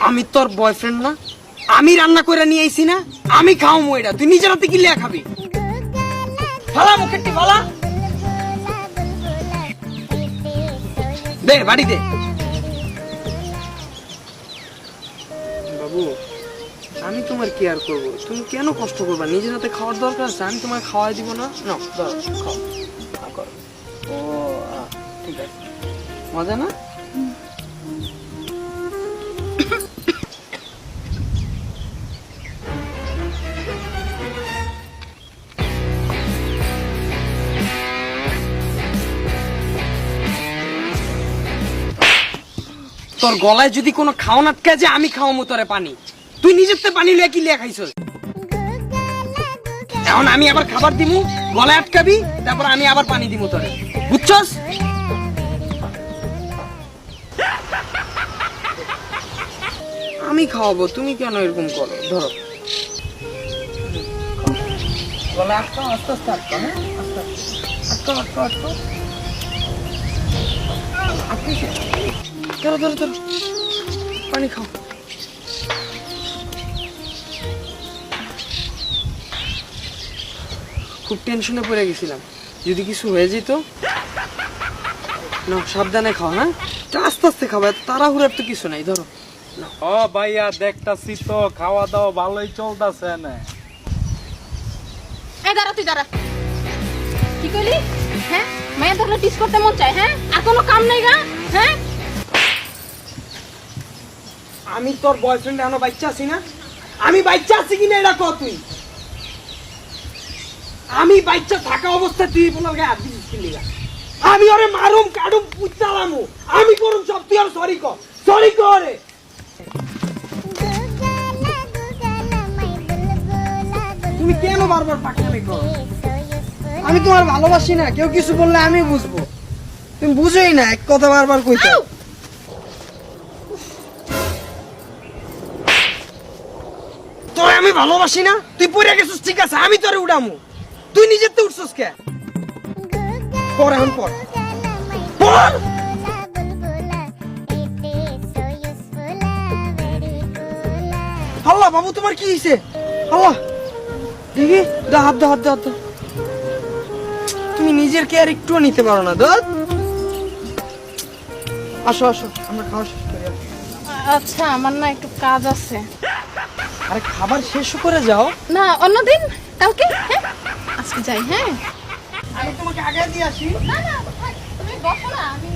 আমি তোর বয়ফ্রেন্ড না? আমি রান্না করে নিয়ে আইছি না? আমি খাওয়ামু এটা, তুই নিজের হাতে কি লিয়া খাবি? ফালা মুখেরটি ফালা, দে বাড়ি দে। বাবু আমি তোমার কেয়ার করব, তুমি কেন কষ্ট করবা? নিজের হাতে খাওয়ার দরকার আছে, আমি তোমার খাওয়াই দিব না? না ধরো খাও, করো। ও ঠিক আছে, মজা না? তোর গলায় যদি কোনো খাওয়ান আটকে যায় আমি খাওয়ামু তোরে পানি, তুই নিজের তে পানি লিয়া কি লিয়া খাইছস? এখন আমি আবার খাবার দিমু, গলায় আটকাবি, তারপর আমি আবার পানি দিমু তোরে, বুঝছস? আমি খাওয়াবো, তুমি কেন এরকম করো? ধরো গলায় আটকাও, আস্তে আস্তে আটকাও, হ্যাঁ আস্তে আস্তে আটকাও আটকাও আটকাও, আটকেছে। ধরো ধরো ধরো, পানি খাও। খুব টেনশনে পড়ে গেছিলাম, যদি কিছু হয়ে যেত। না সাবধানে খাও, হ্যাঁ আস্তে আস্তে খাবো, এত তাড়াহুড়ার তো কিছু নাই। ধরো ও ভাইয়া দেখতাছি তো খাওয়া দাওয়া ভালোই চলতেছে না। এই দাঁড়া, তুই দাঁড়া। কি কইলি? হ্যাঁ মায়া ধরলে টিস করতে মন চায়? হ্যাঁ আর কোনো কাম নাই গা? হ্যাঁ আমি তোর বয়ফ্রেন্ড এখনো বাচ্চা আছি না? আমি বাচ্চা আছি কিনা এটা কর তুই। আমি বাচ্চা থাকা অবস্থায় তুই বলার গায়ে হাত দিছিস কি লিগা? আমি ওরে মারুম কাটুম পুচ্চালামু, আমি করুম সব, তুই আর সরি কর, সরি করে। তুমি কেন বারবার পাকনামি করো? আমি তোমার ভালোবাসি না, কেউ কিছু বললে আমি বুঝবো, তুমি বুঝোই না, এক কথা বারবার কইতে। তোরে আমি ভালোবাসি না, তুই পড়ে গেছিস ঠিক আছে, আমি তোরে উড়ামু, তুই নিজের তো উঠছস কে? পর এখন পর পর। আল্লাহ বাবু তোমার কি হইছে? আল্লাহ দেখি, দা হাত দা হাত দা হাত দা। তুমি নিজের কেয়ার একটুও নিতে পারো না দাদ। আসো আসো, আমরা খাওয়া শেষ করি। আচ্ছা আমার না একটু কাজ আছে। আরে খাবার শেষ করে যাও না অন্যদিন, কালকে। হ্যাঁ আজকে যাই। হ্যাঁ আমি তোমাকে আগে দিয়ে আসি। না না তুমি বসো না, আমি